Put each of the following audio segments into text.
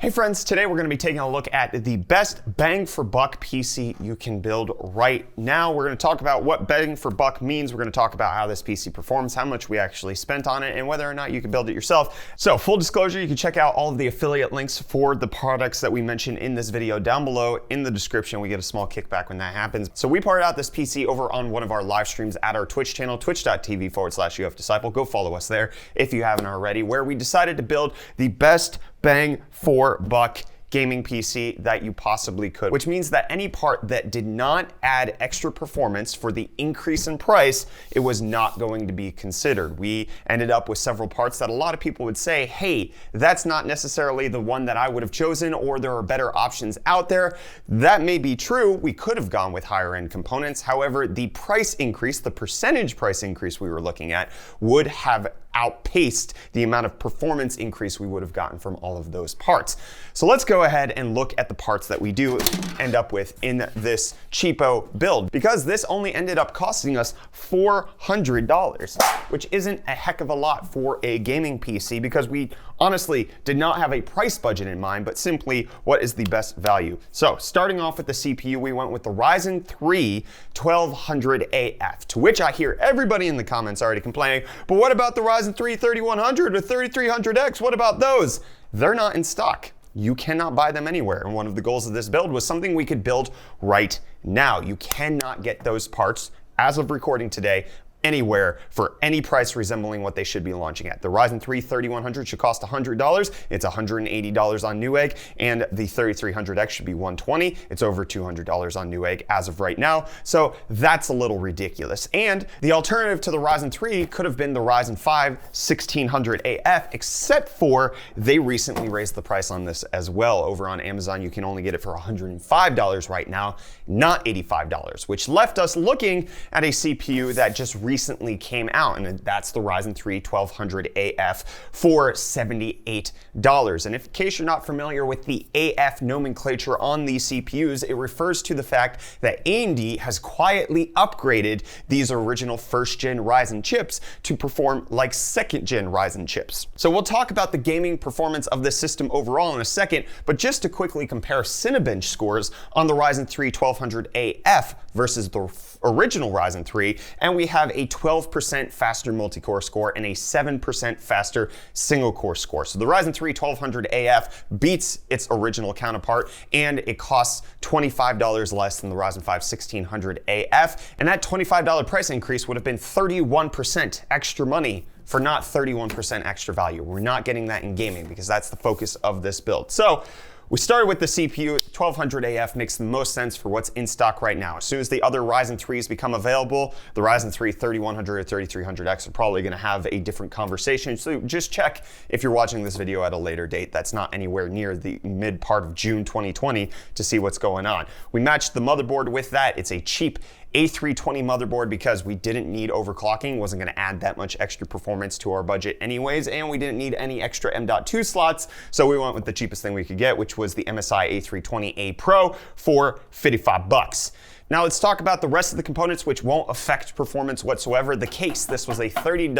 Hey friends, today we're going to be taking a look at the best bang for buck PC you can build right now. We're going to talk about what bang for buck means. We're going to talk about how this PC performs, how much we actually spent on it, and whether or not you can build it yourself. So full disclosure, you can check out all of the affiliate links for the products that we mentioned in this video down below in the description. We get a small kickback when that happens. So we parted out this PC over on one of our live streams at our Twitch channel, twitch.tv/UFDisciple. Go follow us there if you haven't already, where we decided to build the best bang for buck gaming PC that you possibly could, which means that any part that did not add extra performance for the increase in price, it was not going to be considered. We ended up with several parts that a lot of people would say, hey, that's not necessarily the one that I would have chosen, or there are better options out there. That may be true. We could have gone with higher end components. However, the price increase, the percentage price increase we were looking at, would have outpaced the amount of performance increase we would have gotten from all of those parts. So let's go ahead and look at the parts that we do end up with in this cheapo build, because this only ended up costing us $400, which isn't a heck of a lot for a gaming PC, because we honestly did not have a price budget in mind, but simply what is the best value. So starting off with the CPU, we went with the Ryzen 3 1200AF, to which I hear everybody in the comments already complaining, but what about the Ryzen 3 3100 or 3300X? What about those? They're not in stock. You cannot buy them anywhere. And one of the goals of this build was something we could build right now. You cannot get those parts as of recording today anywhere for any price resembling what they should be launching at. The Ryzen 3 3100 should cost $100. It's $180 on Newegg, and the 3300X should be $120. It's over $200 on Newegg as of right now. So that's a little ridiculous. And the alternative to the Ryzen 3 could have been the Ryzen 5 1600AF, except for they recently raised the price on this as well. Over on Amazon, you can only get it for $105 right now, not $85, which left us looking at a CPU that just recently came out, and that's the Ryzen 3 1200AF for $78. And if in case you're not familiar with the AF nomenclature on these CPUs, it refers to the fact that AMD has quietly upgraded these original first-gen Ryzen chips to perform like second-gen Ryzen chips. So we'll talk about the gaming performance of this system overall in a second, but just to quickly compare Cinebench scores on the Ryzen 3 1200AF versus the original Ryzen 3, and we have a 12% faster multi-core score and a 7% faster single-core score. So the Ryzen 3 1200AF beats its original counterpart, and it costs $25 less than the Ryzen 5 1600AF, and that $25 price increase would have been 31% extra money for not 31% extra value. We're not getting that in gaming because that's the focus of this build. So we started with the CPU. 1200AF makes the most sense for what's in stock right now. As soon as the other Ryzen 3s become available, the Ryzen 3 3100 or 3300X are probably going to have a different conversation. So just check if you're watching this video at a later date that's not anywhere near the mid part of June 2020 to see what's going on. We matched the motherboard with that. It's a cheap A320 motherboard because we didn't need overclocking, wasn't going to add that much extra performance to our budget anyways, and we didn't need any extra M.2 slots, so we went with the cheapest thing we could get, which was the MSI A320A Pro for $55. Now let's talk about the rest of the components which won't affect performance whatsoever. The case, this was a $30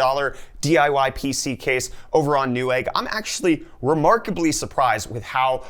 DIY PC case over on Newegg. I'm actually remarkably surprised with how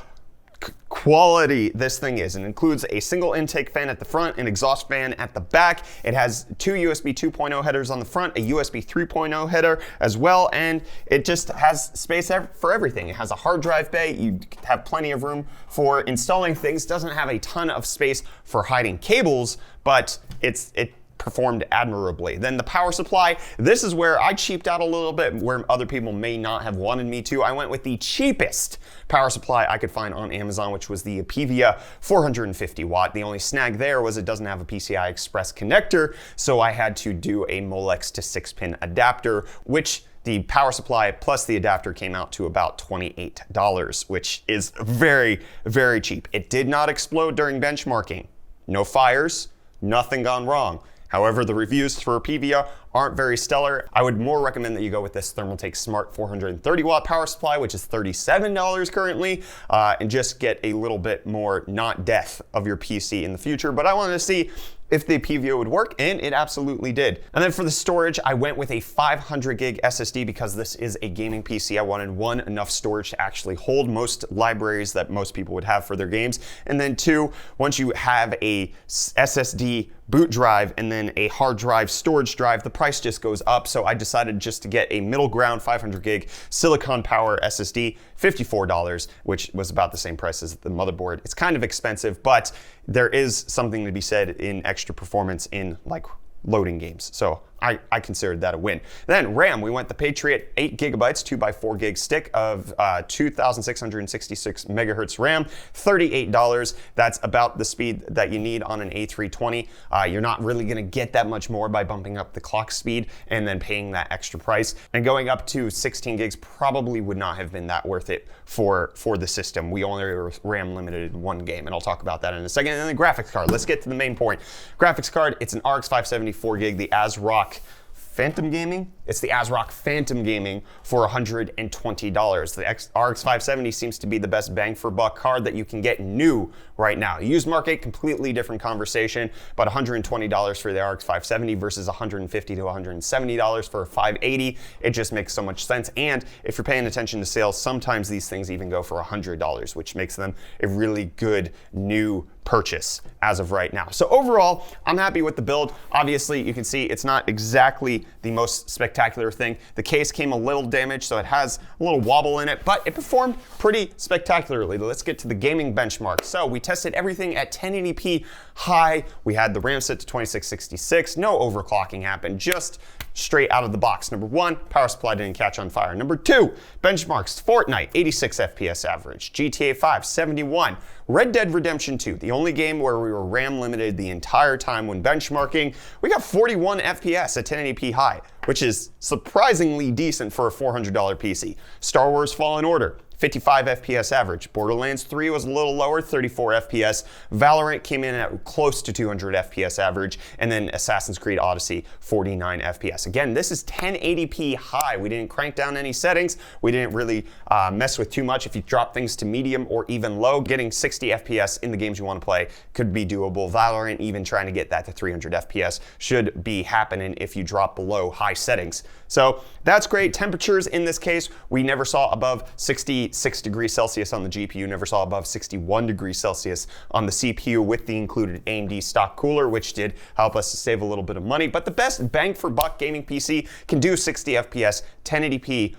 quality this thing is. It includes a single intake fan at the front, an exhaust fan at the back. It has two USB 2.0 headers on the front, a USB 3.0 header as well, and it just has space for everything. It has a hard drive bay. You have plenty of room for installing things. Doesn't have a ton of space for hiding cables, but it performed admirably. Then the power supply, this is where I cheaped out a little bit, where other people may not have wanted me to. I went with the cheapest power supply I could find on Amazon, which was the Apivia 450 watt. The only snag there was it doesn't have a PCI Express connector, so I had to do a Molex to 6-pin adapter, which the power supply plus the adapter came out to about $28, which is very, very cheap. It did not explode during benchmarking. No fires, nothing gone wrong. However, the reviews for Apivia aren't very stellar. I would more recommend that you go with this Thermaltake Smart 430 watt power supply, which is $37 currently, and just get a little bit more not death of your PC in the future. But I wanted to see if the PVO would work, and it absolutely did. And then for the storage, I went with a 500 gig SSD because this is a gaming PC. I wanted one, enough storage to actually hold most libraries that most people would have for their games. And then two, once you have a SSD boot drive and then a hard drive storage drive, the price just goes up. So I decided just to get a middle ground 500 gig Silicon Power SSD, $54, which was about the same price as the motherboard. It's kind of expensive, but there is something to be said in extra performance in like loading games. So I considered that a win. Then RAM, we went the Patriot 8 gigabytes, 2x4 gig stick of 2,666 megahertz RAM, $38. That's about the speed that you need on an A320. You're not really gonna get that much more by bumping up the clock speed and then paying that extra price. And going up to 16 gigs probably would not have been that worth it for the system. We only were RAM limited in one game, and I'll talk about that in a second. And then the graphics card, let's get to the main point. Graphics card, it's an RX 570 4 gig, the ASRock Phantom Gaming? It's the ASRock Phantom Gaming for $120. The RX 570 seems to be the best bang for buck card that you can get new right now. Used market, completely different conversation, but $120 for the RX 570 versus $150 to $170 for a 580. It just makes so much sense. And if you're paying attention to sales, sometimes these things even go for $100, which makes them a really good new purchase as of right now. So overall, I'm happy with the build. Obviously, you can see it's not exactly the most spectacular thing. The case came a little damaged, so it has a little wobble in it, but it performed pretty spectacularly. Let's get to the gaming benchmark. So we tested everything at 1080p high. We had the RAM set to 2666. No overclocking happened, just straight out of the box. Number one, power supply didn't catch on fire. Number two, benchmarks, Fortnite, 86 FPS average, GTA 5, 71, Red Dead Redemption 2, the only game where we were RAM limited the entire time when benchmarking, we got 41 FPS at 1080p high, which is surprisingly decent for a $400 PC. Star Wars Fallen Order, 55 FPS average. Borderlands 3 was a little lower, 34 FPS. Valorant came in at close to 200 FPS average. And then Assassin's Creed Odyssey, 49 FPS. Again, this is 1080p high. We didn't crank down any settings. We didn't really mess with too much. If you drop things to medium or even low, getting 60 FPS in the games you want to play could be doable. Valorant, even trying to get that to 300 FPS should be happening if you drop below high settings. So that's great. Temperatures in this case, we never saw above 66 degrees Celsius on the GPU, never saw above 61 degrees Celsius on the CPU with the included AMD stock cooler, which did help us to save a little bit of money. But the best bang for buck gaming PC can do 60 FPS, 1080p,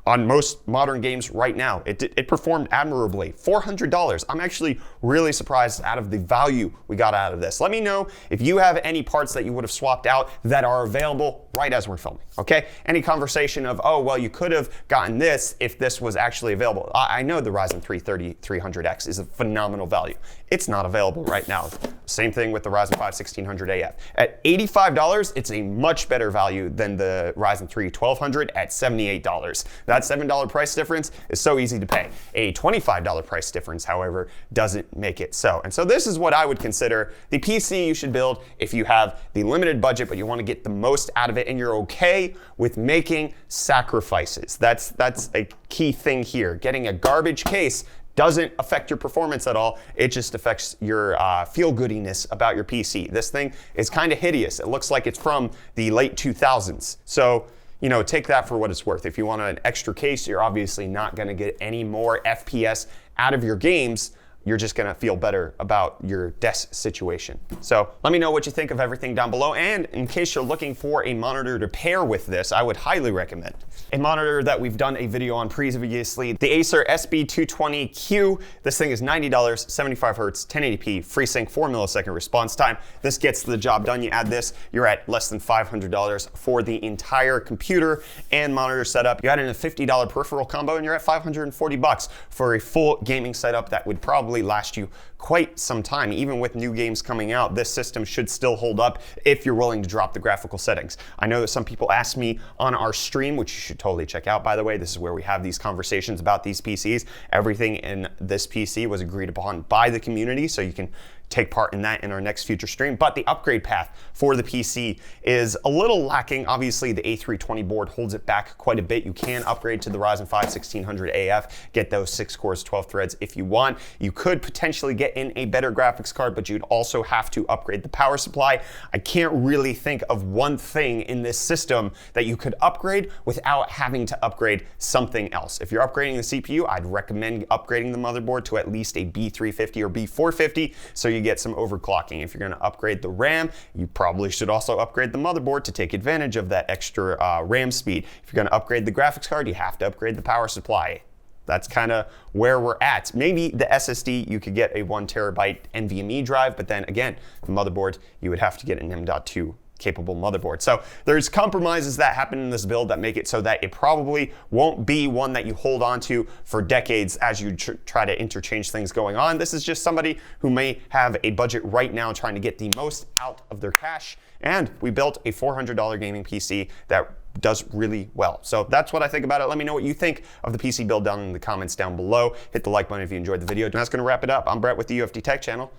on most modern games right now. It performed admirably. $400. I'm actually really surprised out of the value we got out of this. Let me know if you have any parts that you would have swapped out that are available right as we're filming, okay? Any conversation of, oh, well, you could have gotten this if this was actually available. I know the Ryzen 3 3300X is a phenomenal value. It's not available right now. Same thing with the Ryzen 5 1600AF. At $85, it's a much better value than the Ryzen 3 1200 at $78. That $7 price difference is so easy to pay. A $25 price difference, however, doesn't make it so. And so this is what I would consider the PC you should build if you have the limited budget, but you want to get the most out of it and you're okay with making sacrifices. That's a key thing here. Getting a garbage case doesn't affect your performance at all. It just affects your feel-goodiness about your PC. This thing is kind of hideous. It looks like it's from the late 2000s. So, you know, take that for what it's worth. If you want an extra case, you're obviously not gonna get any more FPS out of your games. You're just gonna feel better about your desk situation. So let me know what you think of everything down below. And in case you're looking for a monitor to pair with this, I would highly recommend a monitor that we've done a video on previously, the Acer SB220Q. This thing is $90, 75 Hertz, 1080p, FreeSync, 4 millisecond response time. This gets the job done. You add this, you're at less than $500 for the entire computer and monitor setup. You add in a $50 peripheral combo and you're at $540 for a full gaming setup that would probably last you quite some time. Even with new games coming out, this system should still hold up if you're willing to drop the graphical settings. I know that some people ask me on our stream, which you should totally check out, by the way. This is where we have these conversations about these PCs. Everything in this PC was agreed upon by the community, so you can take part in that in our next future stream. But the upgrade path for the PC is a little lacking. Obviously, the A320 board holds it back quite a bit. You can upgrade to the Ryzen 5 1600 AF, get those 6 cores, 12 threads if you want. You could potentially get in a better graphics card, but you'd also have to upgrade the power supply. I can't really think of one thing in this system that you could upgrade without having to upgrade something else. If you're upgrading the CPU, I'd recommend upgrading the motherboard to at least a B350 or B450 so you get some overclocking. If you're going to upgrade the RAM, you probably should also upgrade the motherboard to take advantage of that extra RAM speed. If you're going to upgrade the graphics card, you have to upgrade the power supply. That's kind of where we're at. Maybe the SSD, you could get a 1 terabyte NVMe drive, but then again, the motherboard, you would have to get an M.2 capable motherboard. So there's compromises that happen in this build that make it so that it probably won't be one that you hold on to for decades as you try to interchange things going on. This is just somebody who may have a budget right now trying to get the most out of their cash. And we built a $400 gaming PC that does really well. So that's what I think about it. Let me know what you think of the PC build down in the comments down below. Hit the like button if you enjoyed the video. And that's going to wrap it up. I'm Brett with the UFD Tech channel.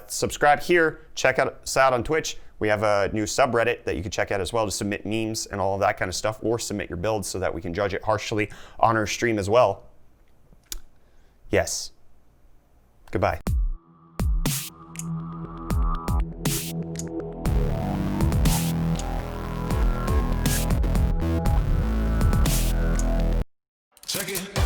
Subscribe here. Check us out on Twitch. We have a new subreddit that you can check out as well to submit memes and all of that kind of stuff, or submit your builds so that we can judge it harshly on our stream as well. Yes. Goodbye. Check it.